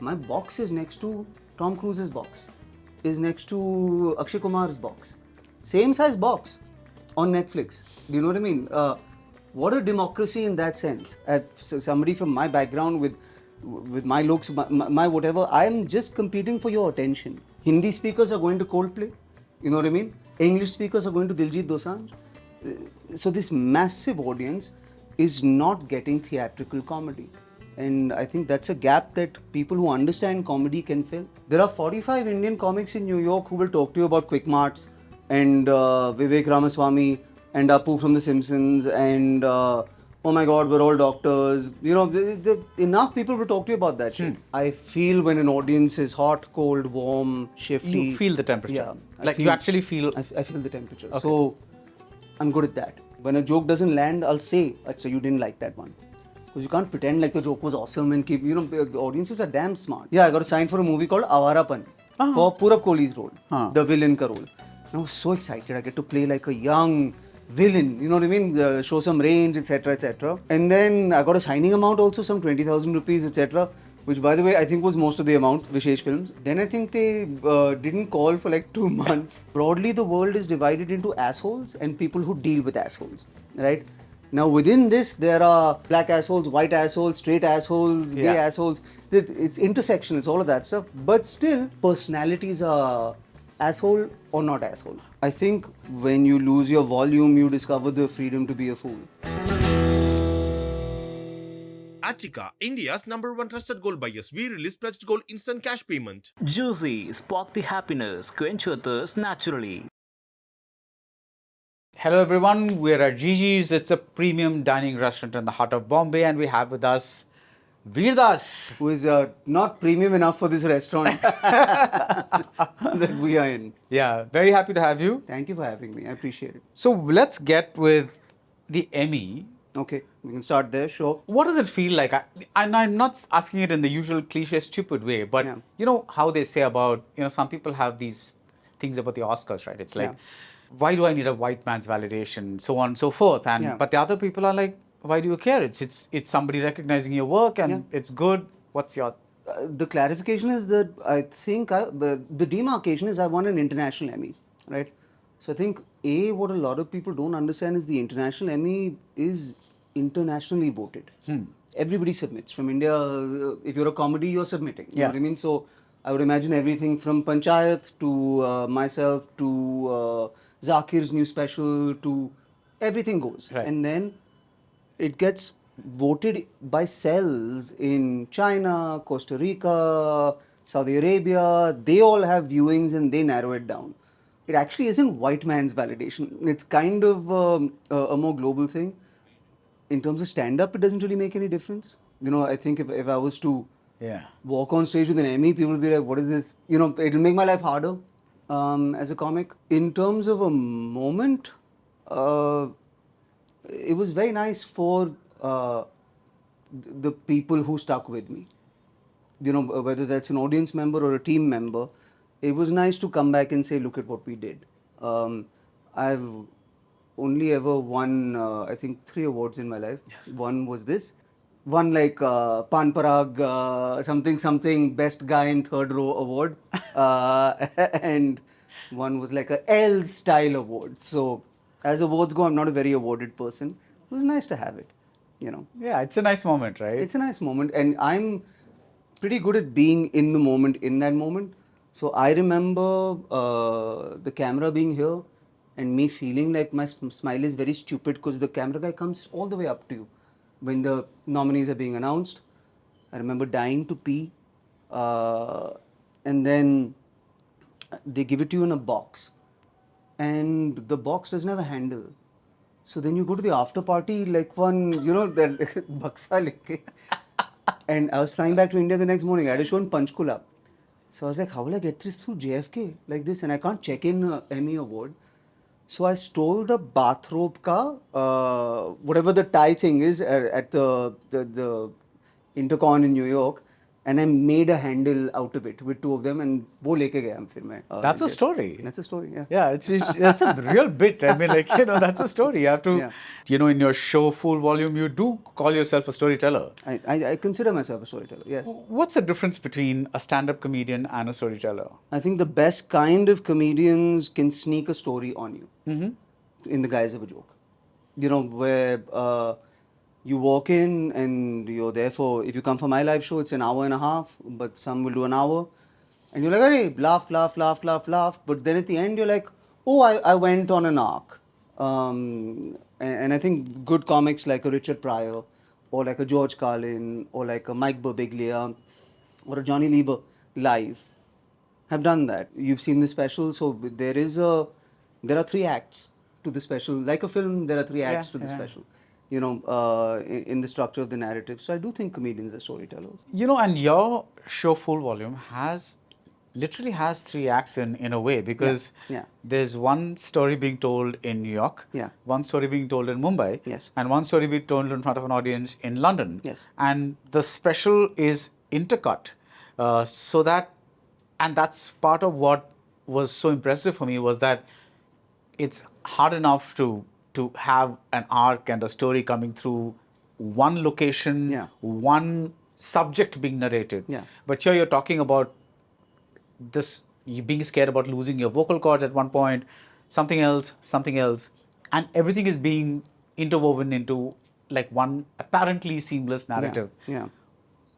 My box is next to Tom Cruise's box, is next to Akshay Kumar's box. Same size box on Netflix. Do you know what I mean? What a democracy in that sense. Somebody from my background with my looks, my whatever, I'm just competing for your attention. Hindi speakers are going to Coldplay. You know what I mean? English speakers are going to Diljit Dosanjh. So this massive audience is not getting theatrical comedy. And I think that's a gap that people who understand comedy can fill. There are 45 Indian comics in New York who will talk to you about Quick Marts and Vivek Ramaswamy and Apu from The Simpsons and oh my God, we're all doctors. You know, enough people will talk to you about that shit. I feel when an audience is hot, cold, warm, shifty. You feel the temperature. Yeah. Like you actually feel. I feel the temperature. Okay. So I'm good at that. When a joke doesn't land, I'll say, so you didn't like that one. Because you can't pretend like the joke was awesome and keep, the audiences are damn smart. Yeah, I got signed for a movie called Avarapan for Purab Kohli's role, the villain ka role. And I was so excited. I get to play like a young villain, you know what I mean? Show some range, etc., etc. And then I got a signing amount also, some 20,000 rupees, etc. Which, by the way, I think was most of the amount, Vishesh Films. Then I think they didn't call for like 2 months. Broadly, the world is divided into assholes and people who deal with assholes, right? Now, within this, there are black assholes, white assholes, straight assholes, gay assholes. It's intersectional, it's all of that stuff. But still, personalities are asshole or not asshole. I think when you lose your volume, you discover the freedom to be a fool. Attica, India's #1 trusted gold buyers. We release pledged gold instant cash payment. Juicy, spark the happiness, quench your thirst naturally. Hello everyone, we're at Gigi's. It's a premium dining restaurant in the heart of Bombay, and we have with us Vilas. Who is not premium enough for this restaurant that we are in. Yeah, very happy to have you. Thank you for having me. I appreciate it. So let's get with the Emmy. Okay, we can start there, sure. What does it feel like? And I'm not asking it in the usual cliche, stupid way, but you know how they say about, some people have these things about the Oscars, right? It's like, why do I need a white man's validation, so on and so forth. And but the other people are like, why do you care? It's somebody recognizing your work and it's good. What's your... the clarification is that I think the demarcation is I won an international Emmy, right? So I think what a lot of people don't understand is the international Emmy is internationally voted. Everybody submits. From India, if you're a comedy, you're submitting. You know what I mean? So I would imagine everything from Panchayat to myself to Zakir's new special to everything goes. Right. And then it gets voted by cells in China, Costa Rica, Saudi Arabia. They all have viewings and they narrow it down. It actually isn't white man's validation. It's kind of a more global thing. In terms of stand-up, it doesn't really make any difference. I think if I was to walk on stage with an Emmy, people will be like, what is this? It'll make my life harder as a comic. In terms of a moment, it was very nice for the people who stuck with me. Whether that's an audience member or a team member, it was nice to come back and say, look at what we did. I've only ever won, I think, 3 awards in my life. One was this. One like Pan Parag, something, best guy in third row award. And one was like a L style award. So as awards go, I'm not a very awarded person. It was nice to have it, Yeah, it's a nice moment, right? It's a nice moment. And I'm pretty good at being in the moment, in that moment. So I remember the camera being here and me feeling like my smile is very stupid because the camera guy comes all the way up to you when the nominees are being announced. I remember dying to pee, and then they give it to you in a box, and the box doesn't have a handle. So then you go to the after party like one, that baksa leke. And I was flying back to India the next morning. I had a show in Panchkula. So I was like, how will I get this through JFK like this? And I can't check in Emmy award. So I stole the bathrobe ka, whatever the tie thing is at the Intercon in New York. and I made a handle out of it with 2 of them, and वो लेके गया फिर मैं. That's a story. That's a story, yeah. Yeah, that's a real bit. I mean, like, that's a story. You have to, Yeah. in your show Full Volume, you do call yourself a storyteller. I consider myself a storyteller, yes. What's the difference between a stand-up comedian and a storyteller? I think the best kind of comedians can sneak a story on you in the guise of a joke. Where you walk in and you're there for, if you come for my live show, it's an hour and a half, but some will do an hour. And you're like, hey, laugh, laugh, laugh, laugh, laugh. But then at the end, you're like, oh, I went on an arc. And I think good comics like a Richard Pryor, or like a George Carlin, or like a Mike Birbiglia, or a Johnny Lever live have done that. You've seen the special, so there are 3 acts to the special. Like a film, there are 3 acts to the special. In the structure of the narrative. So I do think comedians are storytellers. And your show Full Volume literally has 3 acts in a way, because there's one story being told in New York, one story being told in Mumbai, and one story being told in front of an audience in London. And the special is intercut, and that's part of what was so impressive for me, was that it's hard enough to have an arc and a story coming through one location, one subject being narrated. But here you're talking about this, you being scared about losing your vocal cords at one point, something else, and everything is being interwoven into like one apparently seamless narrative.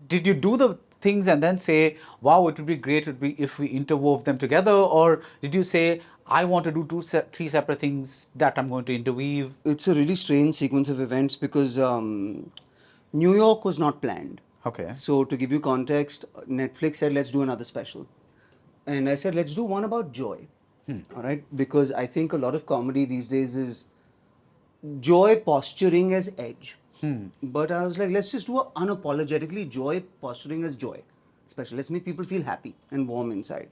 Did you do the things and then say, wow, it would be great if we interwove them together? Or did you say, I want to do 3 separate things that I'm going to interweave? It's a really strange sequence of events because New York was not planned. Okay. So to give you context, Netflix said, let's do another special. And I said, let's do one about joy. All right? Because I think a lot of comedy these days is joy posturing as edge. But I was like, let's just do a unapologetically joy posturing as joy special. Let's make people feel happy and warm inside.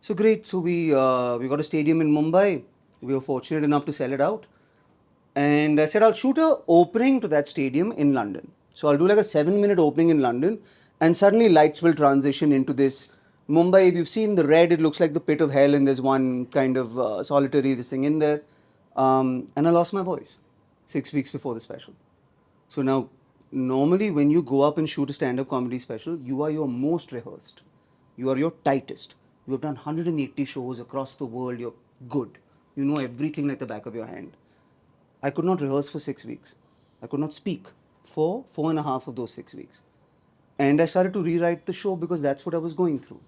So great. So we got a stadium in Mumbai. We were fortunate enough to sell it out. And I said, I'll shoot a opening to that stadium in London. So I'll do like a 7-minute opening in London, and suddenly lights will transition into this Mumbai. If you've seen the red, it looks like the pit of hell, and there's one kind of solitary this thing in there. And I lost my voice 6 weeks before the special. So now, normally when you go up and shoot a stand-up comedy special, you are your most rehearsed. You are your tightest. You have done 180 shows across the world. You're good. You know everything like the back of your hand. I could not rehearse for 6 weeks. I could not speak for 4.5 of those 6 weeks. And I started to rewrite the show because that's what I was going through.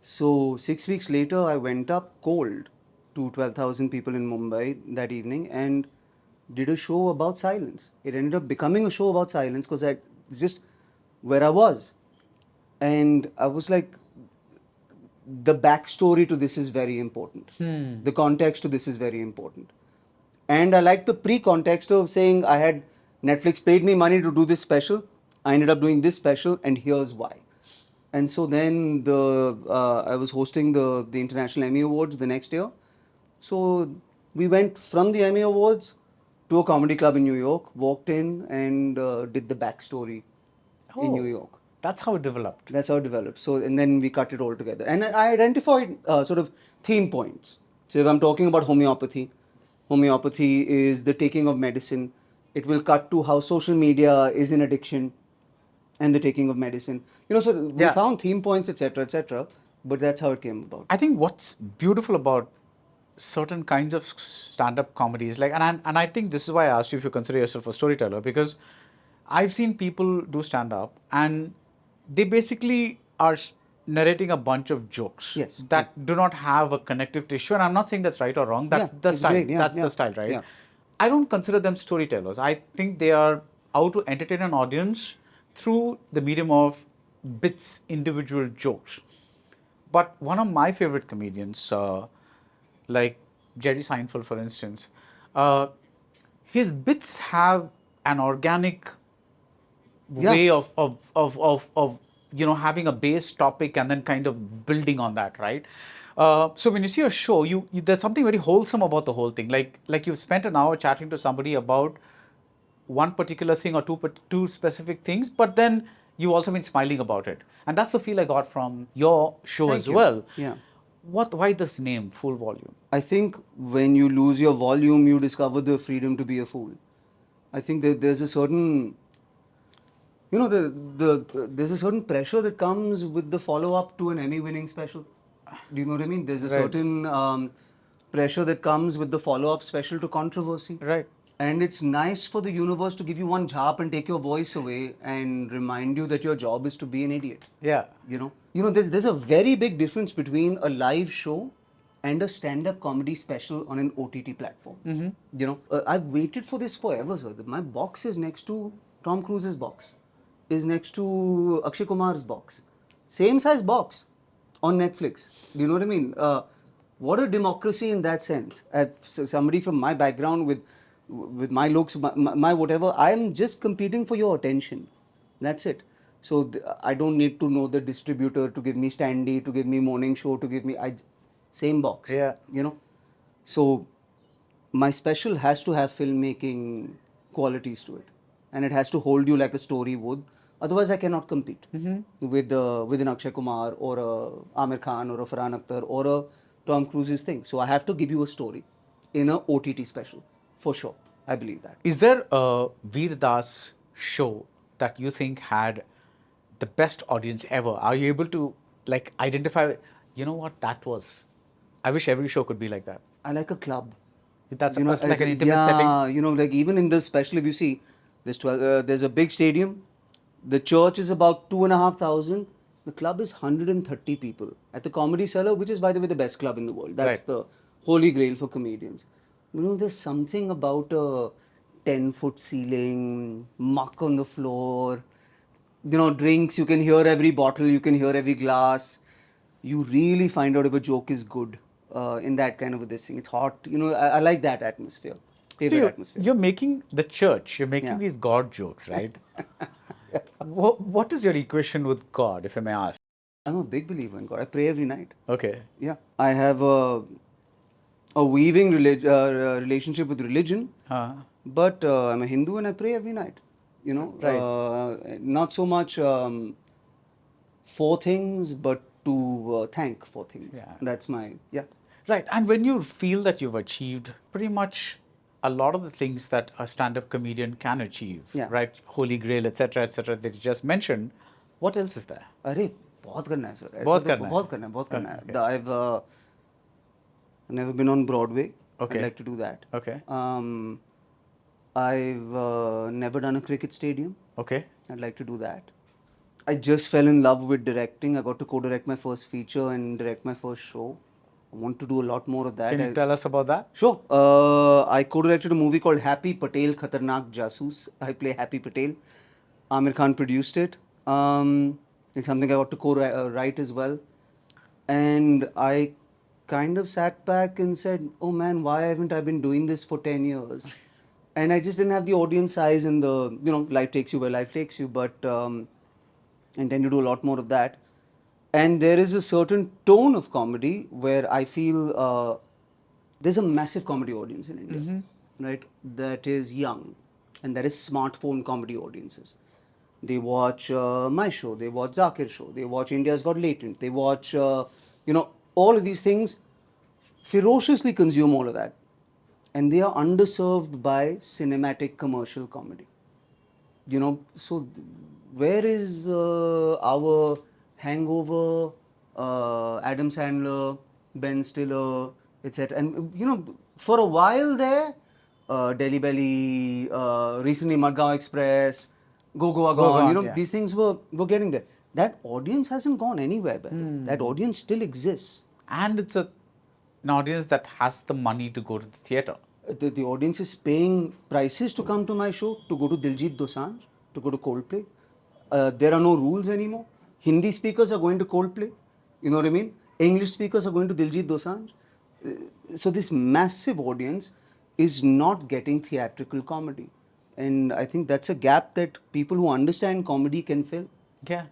So 6 weeks later, I went up cold to 12,000 people in Mumbai that evening and did a show about silence. It ended up becoming a show about silence because it's just where I was. And I was like, the backstory to this is very important. The context to this is very important. And I like the pre-context of saying I had Netflix paid me money to do this special. I ended up doing this special, and here's why. And so then I was hosting the International Emmy Awards the next year. So we went from the Emmy Awards to a comedy club in New York, walked in and did the backstory in New York. That's how it developed. That's how it developed. So, and then we cut it all together. And I identified sort of theme points. So if I'm talking about homeopathy is the taking of medicine. It will cut to how social media is an addiction and the taking of medicine. So we found theme points, etc., but that's how it came about. I think what's beautiful about certain kinds of stand-up comedies, and I think this is why I asked you if you consider yourself a storyteller, because I've seen people do stand-up and they basically are narrating a bunch of jokes that do not have a connective tissue. And I'm not saying that's right or wrong. That's the style. Great. That's the style, right? I don't consider them storytellers. I think they are out to entertain an audience through the medium of bits, individual jokes. But one of my favorite comedians, like Jerry Seinfeld, for instance, his bits have an organic way of having a base topic and then kind of building on that, right? So when you see a show, there's something very wholesome about the whole thing. Like you've spent an hour chatting to somebody about one particular thing or two specific things, but then you've also been smiling about it. And that's the feel I got from your show Thank as you. well. Yeah. Why this name, Full Volume? I think when you lose your volume, you discover the freedom to be a fool. I think that there's a certain, there's a certain pressure that comes with the follow-up to an Emmy-winning special. Do you know what I mean? There's a Right. certain pressure that comes with the follow-up special to controversy. Right. And it's nice for the universe to give you one jab and take your voice away and remind you that your job is to be an idiot. Yeah. There's a very big difference between a live show and a stand-up comedy special on an OTT platform. I've waited for this forever, sir. My box is next to Tom Cruise's box, is next to Akshay Kumar's box. Same size box on Netflix. Do you know what I mean? What a democracy in that sense. Somebody from my background with my looks, my whatever, I'm just competing for your attention. That's it. So I don't need to know the distributor to give me Standy, to give me morning show, to give me same box. Yeah. So my special has to have filmmaking qualities to it, and it has to hold you like a story would. Otherwise, I cannot compete with an Akshay Kumar or a Amir Khan or a Farhan Akhtar or a Tom Cruise's thing. So I have to give you a story in a OTT special for sure. I believe that. Is there a Veer Das show that you think had the best audience ever? Are you able to identify, you know what, that was? I wish every show could be like that. I like a club. That's like an intimate setting. Yeah, like even in the special, if you see, there's a big stadium. The church is about 2,500. The club is 130 people at the Comedy Cellar, which is, by the way, the best club in the world. That's Right. the holy grail for comedians. There's something about a 10-foot ceiling, muck on the floor, drinks, you can hear every bottle, you can hear every glass. You really find out if a joke is good in that kind of a this thing. It's hot. I like that atmosphere. Favorite atmosphere. You're making the church, you're making Yeah. these God jokes, right? What is your equation with God, if I may ask? I'm a big believer in God. I pray every night. Okay. Yeah. I have a weaving relationship with religion, but I'm a Hindu and I pray every night. Right. Not so much for things, but to thank for things. Yeah. That's my, yeah. Right. And when you feel that you've achieved pretty much a lot of the things that a stand-up comedian can achieve, Yeah. right? Holy Grail, etc., that you just mentioned, what else is there? अरे बहुत करना है sir बहुत करना है। बहुत करना है I've never been on Broadway. Okay. I'd like to do that. Okay. I've never done a cricket stadium. Okay. I'd like to do that. I just fell in love with directing. I got to co-direct my first feature and direct my first show. I want to do a lot more of that. Can you tell us about that? Sure. I co-directed a movie called Happy Patel Khatarnak Jasoos. I play Happy Patel. Amir Khan produced it. It's something I got to co-write as well. And I kind of sat back and said, oh man, why haven't I been doing this for 10 years? And I just didn't have the audience size and the, life takes you where life takes you. But I intend to do a lot more of that. And there is a certain tone of comedy where I feel there's a massive comedy audience in India, right? That is young, and that is smartphone comedy audiences. They watch my show, they watch Zakir's show, they watch India's Got Latent, they watch, all of these things, ferociously consume all of that. And they are underserved by cinematic commercial comedy. So where is our Hangover, Adam Sandler, Ben Stiller, etc. And for a while there, Delhi Belly, recently Madgaon Express, Go Goa Gone, yeah. these things were getting there. That audience hasn't gone anywhere, That audience still exists. And it's an audience that has the money to go to the theatre. The audience is paying prices to come to my show, to go to Diljit Dosanjh, to go to Coldplay. There are no rules anymore. Hindi speakers are going to Coldplay. You know what I mean? English speakers are going to Diljit Dosanjh. So this massive audience is not getting theatrical comedy. And I think that's a gap that people who understand comedy can fill. Yeah.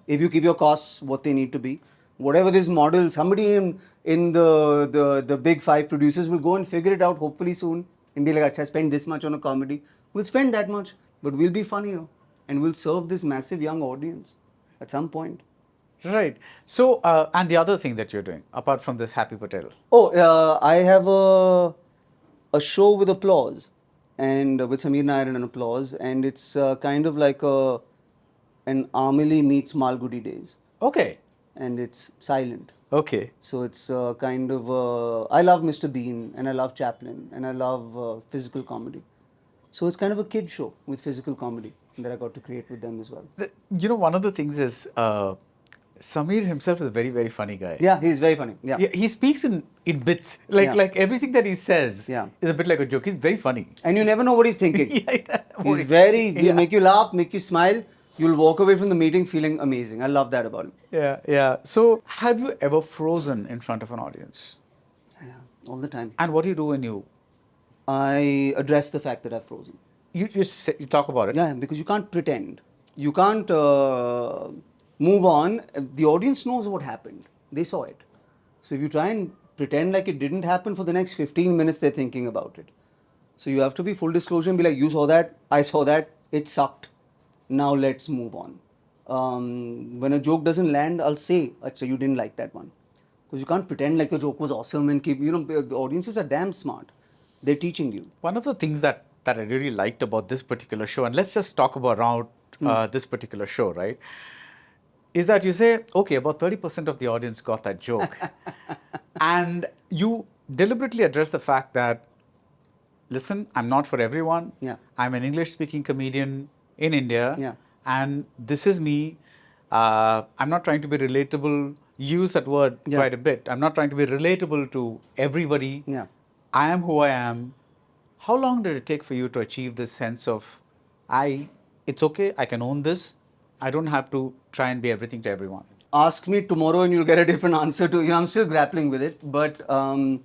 If you give your costs what they need to be. Whatever this model, somebody in the big five producers will go and figure it out hopefully soon and be like, "Acha, spend this much on a comedy." We'll spend that much, but we'll be funnier. and will serve this massive young audience at some point. Right. So, and the other thing that you're doing, apart from this Happy Patel. Oh, I have a show with Applause, and with Sameer Nair and Applause, and it's kind of like an Amelie meets Malgudi Days, Okay. and it's silent. Okay. So it's kind of I love Mr. Bean, and I love Chaplin, and I love physical comedy. So it's kind of a kid show with physical comedy that I got to create with them as well. You know, one of the things is Sameer himself is a very, very funny guy. Yeah, he's very funny. Yeah. Yeah, he speaks in bits. Like everything that he says Yeah. is a bit like a joke. He's very funny. And you never know what he's thinking. Yeah, He's he'll make you laugh, make you smile. You'll walk away from the meeting feeling amazing. I love that about him. Yeah, yeah. So, have you ever frozen in front of an audience? Yeah, all the time. And what do you do when you I address the fact that I've frozen. you talk about it? Yeah, because you can't pretend. You can't move on. The audience knows what happened. They saw it. So if you try and pretend like it didn't happen for the next 15 minutes, they're thinking about it. So you have to be full disclosure and be like, you saw that, I saw that, it sucked. Now let's move on. When a joke doesn't land, I'll say, Achha, you didn't like that one. Because you can't pretend like the joke was awesome and keep, the audiences are damn smart. They're teaching you. One of the things that I really liked about this particular show, and let's just talk about this particular show, right? Is that you say, okay, about 30% of the audience got that joke. And you deliberately address the fact that, listen, I'm not for everyone. Yeah. I'm an English-speaking comedian in India. Yeah. And this is me. I'm not trying to be relatable. Use that word quite a bit. I'm not trying to be relatable to everybody. Yeah. I am who I am. How long did it take for you to achieve this sense of, it's okay, I can own this. I don't have to try and be everything to everyone. Ask me tomorrow and you'll get a different answer to, I'm still grappling with it. But I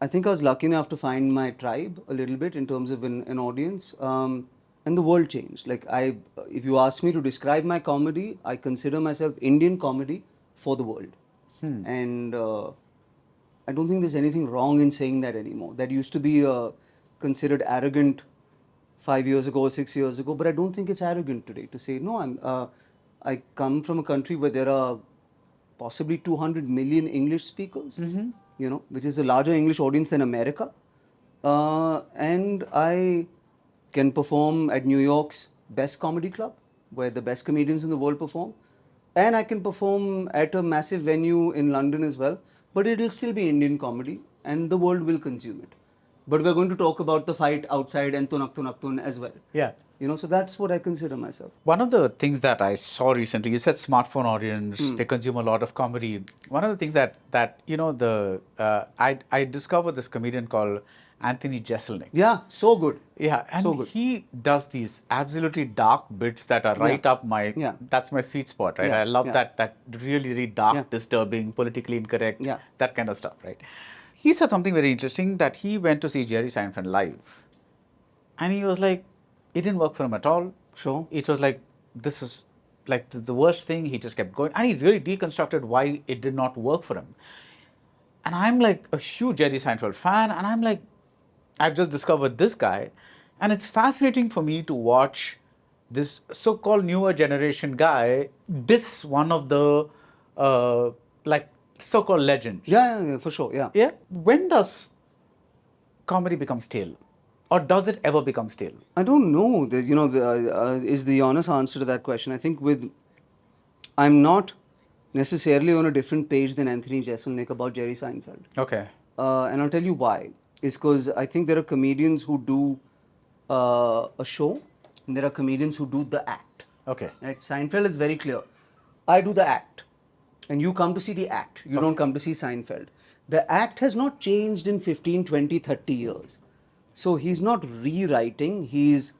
think I was lucky enough to find my tribe a little bit in terms of an audience. And the world changed. Like if you ask me to describe my comedy, I consider myself Indian comedy for the world. And I don't think there's anything wrong in saying that anymore. That used to be considered arrogant 5 years ago or 6 years ago, but I don't think it's arrogant today to say, no, I come from a country where there are possibly 200 million English speakers, which is a larger English audience than America. And I can perform at New York's best comedy club, where the best comedians in the world perform. And I can perform at a massive venue in London as well, but it'll still be Indian comedy and the world will consume it. But we're going to talk about the fight outside and Tunak Tunak as well. Yeah. So that's what I consider myself. One of the things that I saw recently, you said smartphone audience, they consume a lot of comedy. One of the things I discovered this comedian called Anthony Jeselnik. Yeah, so good. Yeah, and so good. he does these absolutely dark bits that are right up that's my sweet spot, right? Yeah, I love yeah. that really, really dark, disturbing, politically incorrect, Yeah. that kind of stuff, right? He said something very interesting, that he went to see Jerry Seinfeld live. And he was like, it didn't work for him at all. Sure. It was like, this was like the worst thing. He just kept going. And he really deconstructed why it did not work for him. And I'm like a huge Jerry Seinfeld fan. And I'm like, I've just discovered this guy. And it's fascinating for me to watch this so-called newer generation guy diss one of the so-called legends. Yeah, for sure. Yeah. Yeah. When does comedy become stale? Or does it ever become stale? I don't know. Is the honest answer to that question. I think I'm not necessarily on a different page than Anthony Jeselnik about Jerry Seinfeld. Okay. And I'll tell you why. It's because I think there are comedians who do a show, and there are comedians who do the act. Okay. Right? Seinfeld is very clear. I do the act, and you come to see the act. You don't come to see Seinfeld. The act has not changed in 15, 20, 30 years. So he's not rewriting, he's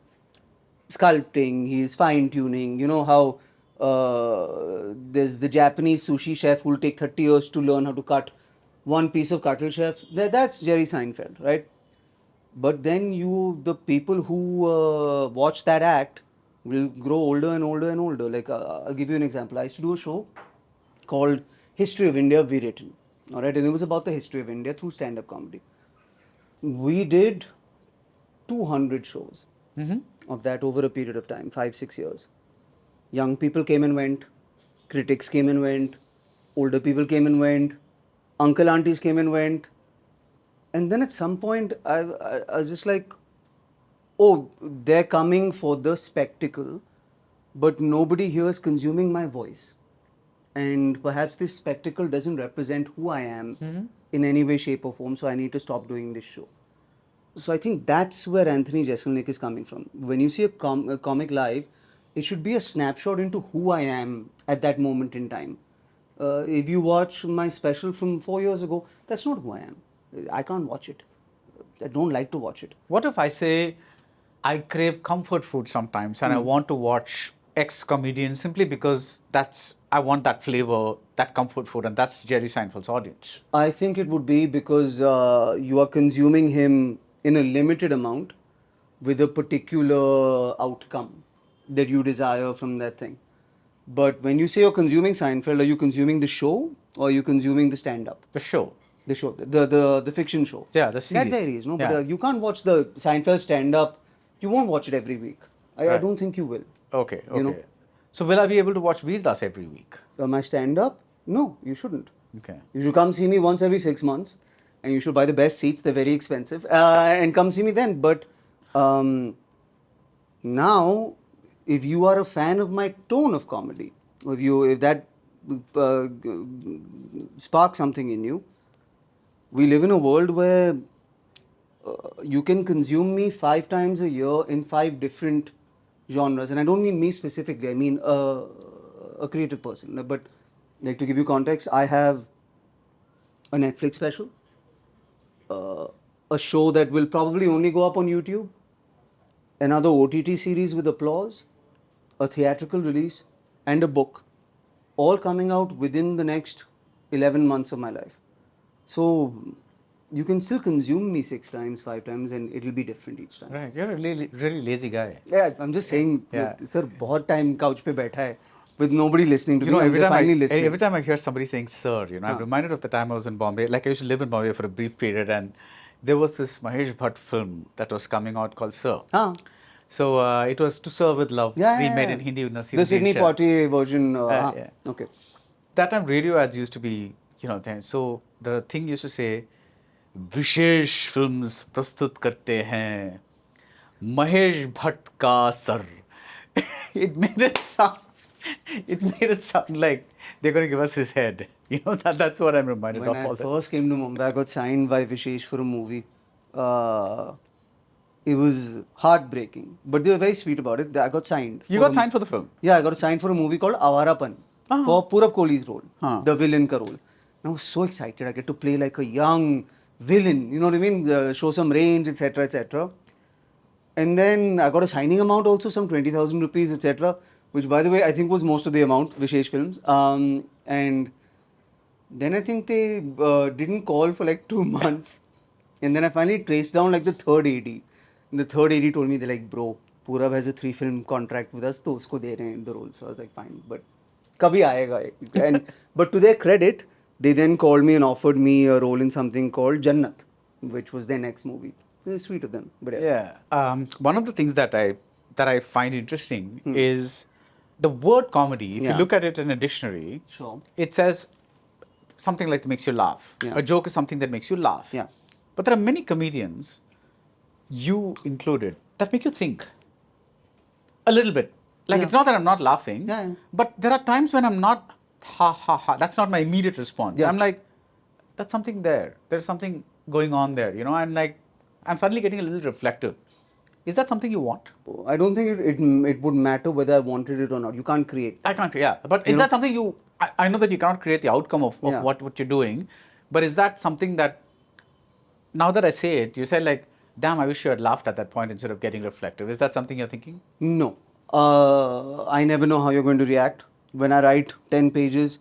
sculpting, he's fine-tuning. You know how there's the Japanese sushi chef who will take 30 years to learn how to cut one piece of cuttle chef. That's Jerry Seinfeld, right? But then the people who watch that act will grow older and older and older. Like, I'll give you an example. I used to do a show called History of India Rewritten. All right, and it was about the history of India through stand-up comedy. We did 200 shows of that over a period of time, 5-6 years. Young people came and went, critics came and went, older people came and went, uncle aunties came and went, and then at some point I was just like, oh, they're coming for the spectacle, but nobody here is consuming my voice. And perhaps this spectacle doesn't represent who I am in any way, shape, or form, so I need to stop doing this show. So I think that's where Anthony Jeselnik is coming from. When you see a comic live, it should be a snapshot into who I am at that moment in time. If you watch my special from 4 years ago, that's not who I am. I can't watch it. I don't like to watch it. What if I say I crave comfort food sometimes and I want to watch X comedian simply because I want that flavor, that comfort food, and that's Jerry Seinfeld's audience? I think it would be because you are consuming him in a limited amount with a particular outcome that you desire from that thing. But when you say you're consuming Seinfeld, are you consuming the show or are you consuming the stand-up? The show. The show, the fiction show. Yeah, the series. That varies, no? Yeah. But you can't watch the Seinfeld stand-up. You won't watch it every week. I Right. don't think you will. Okay, okay. You know? So will I be able to watch Vilas every week? My stand-up? No, you shouldn't. Okay. You should come see me once every 6 months, and you should buy the best seats. They're very expensive, and come see me then. But now, if you are a fan of my tone of comedy, if that sparks something in you, we live in a world where you can consume me 5 times a year in 5 different genres, and I don't mean me specifically. I mean a creative person. But like, to give you context, I have a Netflix special, a show that will probably only go up on YouTube, another OTT series with applause, a theatrical release, and a book, all coming out within the next 11 months of my life. So you can still consume me 6 times, 5 times, and it'll be different each time. Right. You're a really lazy guy. Yeah, I'm just saying, Yeah. sir, बहुत time couch पे बैठा है with nobody listening to You me. know, and they're finally listening. every time I hear somebody saying "sir," I'm reminded of the time I was in Bombay. Like, I used to live in Bombay for a brief period, and there was this Mahesh Bhatt film that was coming out called "Sir." Huh. So it was "To Serve with Love," remade in Hindi with Naseeruddin The Sidney Shah. Poitier version. Yeah. Okay. That time radio ads used to be, then. So the thing used to say, "wishes films प्रस्तुत करते हैं महेश भट्ट का sir." It made it sound like they're going to give us his head. That's what I'm reminded When of. I all the first came to Mumbai, I got signed by Vishesh for a movie. It was heartbreaking, but they were very sweet about it. I got signed. You got signed for the film? Yeah, I got signed for a movie called Avarapan for Purab Kohli's role, the villain ka role. And I was so excited. I get to play like a young villain, you know what I mean? Show some range, etc., etc. And then I got a signing amount also, some 20,000 rupees, etc., which, by the way, I think was most of the amount, Vishesh Films. And then I think they didn't call for like 2 months. And then I finally traced down like the third AD. And the third AD told me, they're like, bro, Purab has a 3-film contract with us, so usko de rahe hain the role. So I was like, fine, but kabhi aayega. But to their credit, they then called me and offered me a role in something called Jannat, which was their next movie. It was sweet of them. But Yeah. One of the things that I find interesting is the word comedy. If you look at it in a dictionary, Sure. it says something like that makes you laugh. Yeah. A joke is something that makes you laugh. Yeah. But there are many comedians, you included, that make you think a little bit. Like, Yeah. it's not that I'm not laughing, Yeah, yeah. but there are times when I'm not ha ha ha. That's not my immediate response. Yeah. I'm like, that's something there. There's something going on there, and like, I'm suddenly getting a little reflective. Is that something you want? I don't think it would matter whether I wanted it or not. You can't create. I can't, yeah. But is that something I know that you cannot create the outcome of Yeah. what you're doing, but is that something that, now that I say it, you say like, damn, I wish you had laughed at that point instead of getting reflective. Is that something you're thinking? No. I never know how you're going to react. When I write 10 pages,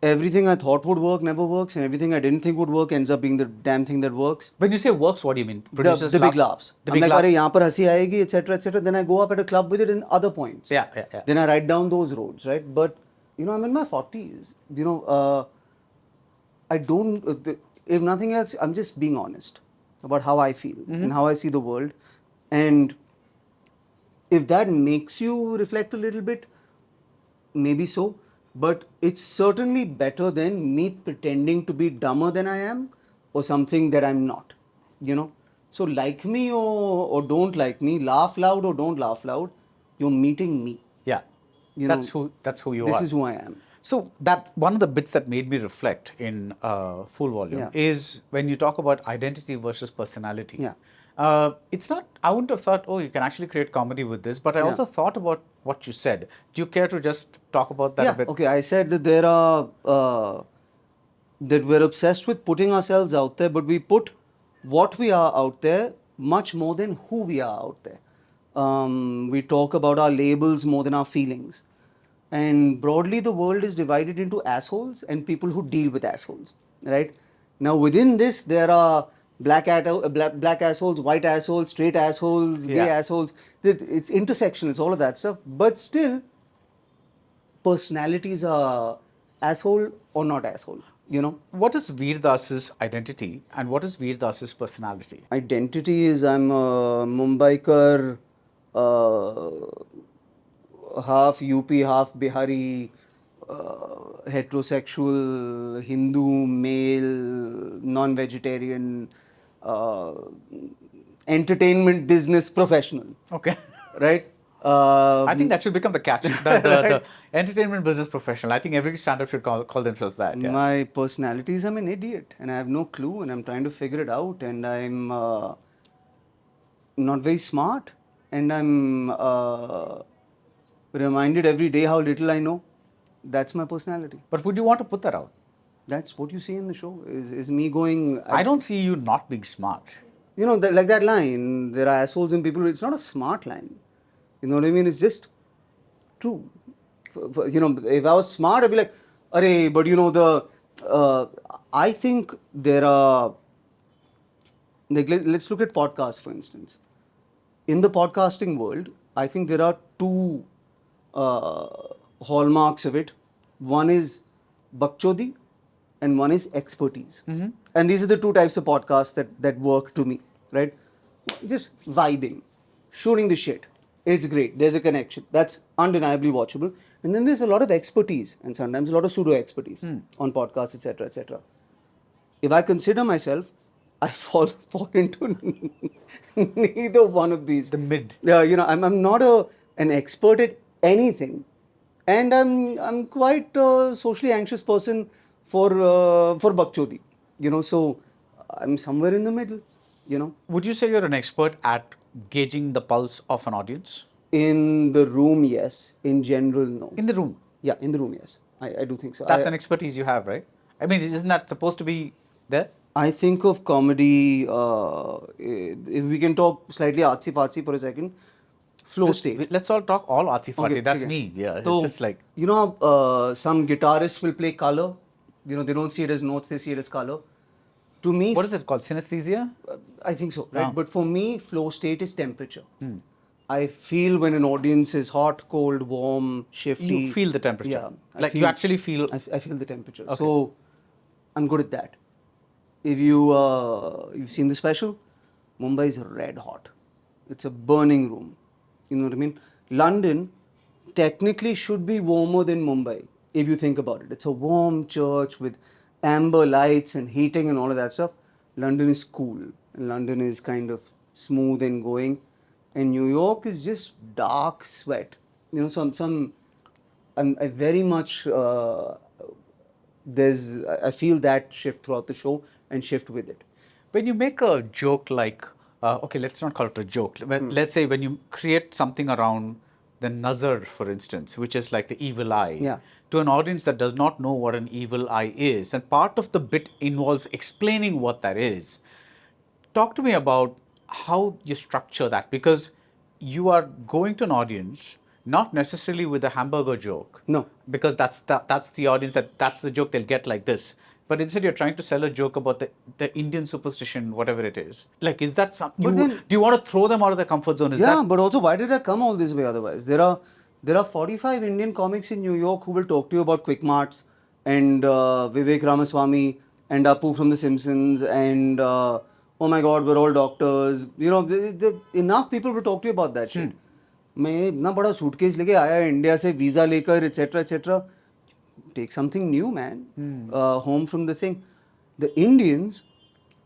everything I thought would work never works, and everything I didn't think would work ends up being the damn thing that works. When you say works, what do you mean? The big laughs. The I'm big like, laughs. "Arey, yahan par hansi aayegi," etc., etc. Then I go up at a club with it in other points. Yeah. Then I write down those roads, right? But, I'm in my 40s. I don't, if nothing else, I'm just being honest about how I feel and how I see the world. And If that makes you reflect a little bit, maybe so. But it's certainly better than me pretending to be dumber than I am or something that I'm not, you know. So like me or don't like me, laugh loud or don't laugh loud, you're meeting me. Yeah. You That's know, who you this are. is who I am. So that one of the bits that made me reflect in Full Volume Yeah. is when you talk about identity versus personality. Yeah. It's not, I wouldn't have thought, oh, you can actually create comedy with this, but I also thought about what you said. Do you care to just talk about that a bit? Okay. I said that there are that we're obsessed with putting ourselves out there, but we put what we are out there much more than who we are out there. We talk about our labels more than our feelings. And broadly, the world is divided into assholes and people who deal with assholes, right? Now, within this, there are black assholes, white assholes, straight assholes, gay Yeah. assholes. It's intersectional, it's all of that stuff. But still, personalities are asshole or not asshole, you know? What is Veer Das's identity and what is Veer Das's personality? Identity is I'm a Mumbaikar, half UP, half Bihari, heterosexual, Hindu, male, non-vegetarian, uh, entertainment business professional, Okay. right? I think that should become the catch. The entertainment business professional. I think every stand-up should call themselves that. Yeah. My personality is I'm an idiot and I have no clue and I'm trying to figure it out and I'm not very smart and I'm reminded every day how little I know. That's my personality. But would you want to put that out? That's what you see in the show is me going. I don't see you not being smart. You know, like that line, there are assholes and people. It's not a smart line. You know what I mean? It's just true. You know, if I was smart, I'd be like, "Arey," but you know, I think there are. Like, let's look at podcasts, for instance. In the podcasting world, I think there are two hallmarks of it. One is bakchodi and one is expertise. And these are the two types of podcasts that work to me, right? Just vibing, shooting the shit. It's great. There's a connection. That's undeniably watchable. And then there's a lot of expertise and sometimes a lot of pseudo expertise on podcasts, etc., etc. If I consider myself, I fall into neither one of these. The mid. You know, I'm not an expert at anything, and I'm quite a socially anxious person for bakchodi. You know, so I'm somewhere in the middle. You know, Would you say you're an expert at gauging the pulse of an audience? in the room, yes. In general, no. In the room. Yeah, in the room, yes. I do think so. That's an expertise you have, right? I mean, isn't that supposed to be there? I think of comedy, if we can talk slightly artsy-fartsy for a second, flow state. Let's all talk all artsy-fartsy. Okay, That's okay. me. Yeah. So, It's just like, you know, some guitarists will play color. You know, they don't see it as notes, they see it as color. To me, what is it called? Synesthesia? I think so, right? Ah. But for me, flow state is temperature. I feel when an audience is hot, cold, warm, shifty. You feel the temperature. Yeah. Like you actually feel. I feel the temperature. So I'm good at that. If you've seen the special, Mumbai is red hot. It's a burning room. You know what I mean? London technically should be warmer than Mumbai, if you think about it. It's a warm church with amber lights and heating and all of that stuff. London is cool. London is kind of smooth and going. And New York is just dark sweat. You know, I very much, I feel that shift throughout the show and shift with it. When you make a joke like, okay, let's not call it a joke. Let's say when you create something around the nazar, for instance, which is like the evil eye, Yeah. to an audience that does not know what an evil eye is, and part of the bit involves explaining what that is. Talk to me about how you structure that, because you are going to an audience not necessarily with a hamburger joke. No. Because that's the audience, that's the joke they'll get like this. But instead you're trying to sell a joke about the Indian superstition, whatever it is. Like, is that something, do you want to throw them out of their comfort zone? But also, why did I come all this way otherwise? There are 45 Indian comics in New York who will talk to you about Quick Marts and Vivek Ramaswamy and Apu from The Simpsons and oh my God, we're all doctors. You know, enough people will talk to you about that shit. मैं इतना बड़ा suitcase लेके आया India से visa लेकर etcetera etcetera. Take something new, man. Home from the thing. The Indians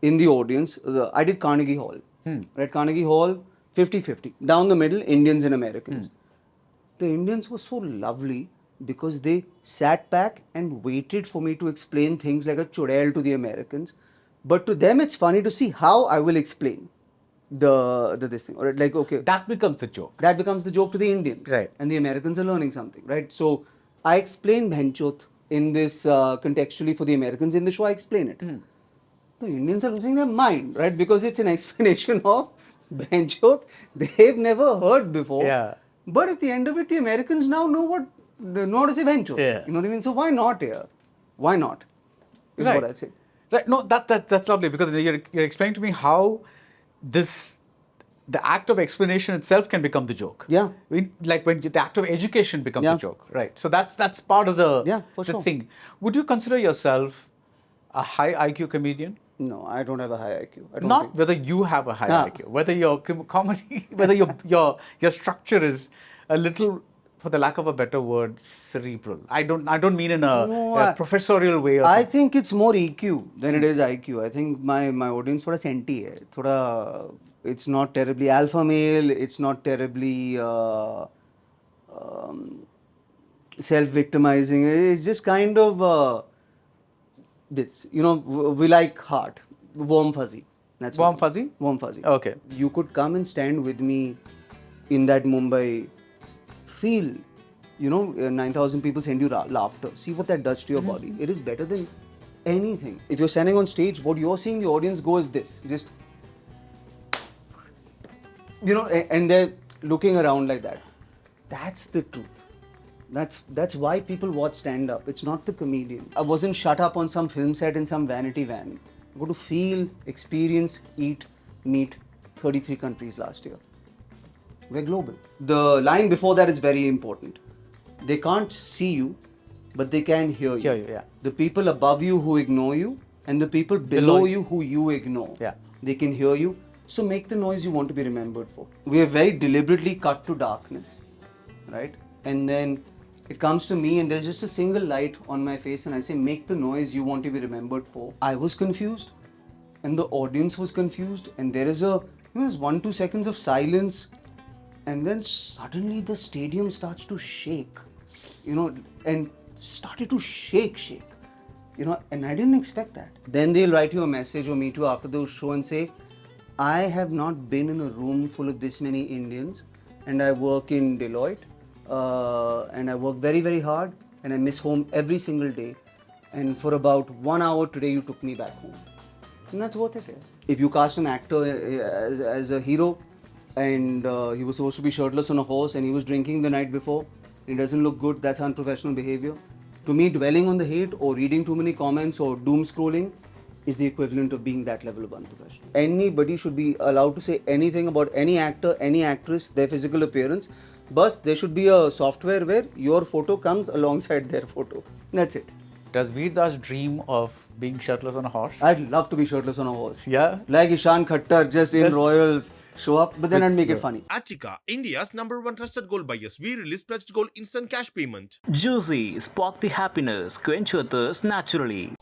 in the audience, I did Carnegie Hall. Right, Carnegie Hall, 50-50. Down the middle, Indians and Americans. The Indians were so lovely because they sat back and waited for me to explain things like a chudail to the Americans. But to them, it's funny to see how I will explain the this thing. Or like, okay, That becomes the joke. that becomes the joke to the Indians. Right. And the Americans are learning something, right? So I explain Bhenchot in this contextually for the Americans. In the show, I explain it. The Indians are losing their mind, right? Because it's an explanation of Bhenchot they've never heard before. Yeah. But at the end of it, the Americans now know how to say Bhenchot. Yeah. You know what I mean? So why not here? Why not? Is Right. what I'd say. Right. No, that's lovely, because you're explaining to me how the act of explanation itself can become the joke. Yeah. Like when the act of education becomes Yeah. the joke. Right. So that's part of the, Yeah, for the sure. thing. Would you consider yourself a high IQ comedian? No, I don't have a high IQ. I don't Not think. whether you have a high Ah. IQ, whether your comedy, whether your structure is a little, for the lack of a better word, cerebral. I don't mean in a professorial way or I something. think it's more EQ than it is IQ. I think my audience थोड़ा senti है. थोड़ा, it's not terribly alpha male. It's not terribly self-victimizing. It's just kind of this. You know, we like heart, warm fuzzy. That's Warm what- fuzzy? Warm fuzzy. Okay. You could come and stand with me in that Mumbai. Feel, 9,000 people send you laughter. See what that does to your body. It is better than anything. If you're standing on stage, what you're seeing the audience go is this. Just, and they're looking around like that. That's the truth. That's why people watch stand-up. It's not the comedian. I wasn't shut up on some film set in some vanity van. I got to feel, experience, eat, meet 33 countries last year. We're global. The line before that is very important. They can't see you, but they can hear you. Hear you, yeah. The people above you who ignore you, and the people below you who you ignore. Yeah. They can hear you. So make the noise you want to be remembered for. We are very deliberately cut to darkness, right? And then it comes to me and there's just a single light on my face and I say, make the noise you want to be remembered for. I was confused and the audience was confused and there is there's 1-2 seconds of silence and then suddenly the stadium starts to shake, and started to shake, and I didn't expect that. Then they'll write you a message or meet you after the show and say, I have not been in a room full of this many Indians and I work in Deloitte and I work very, very hard and I miss home every single day. And for about 1 hour today, you took me back home. And that's worth it. If you cast an actor as a hero and he was supposed to be shirtless on a horse and he was drinking the night before, it doesn't look good, that's unprofessional behavior. To me, dwelling on the hate or reading too many comments or doom scrolling is the equivalent of being that level of unprofessional. Anybody should be allowed to say anything about any actor, any actress, their physical appearance, but there should be a software where your photo comes alongside their photo. That's it. Does Veerdas dream of being shirtless on a horse? I'd love to be shirtless on a horse. Yeah? Like Ishan Khattar, just in Yes. Royals, show up, but then I'd make it funny. Aathi, India's #1 trusted gold buyers. We release pledged gold instant cash payment. Juicy, spark the happiness, quench your thirst naturally.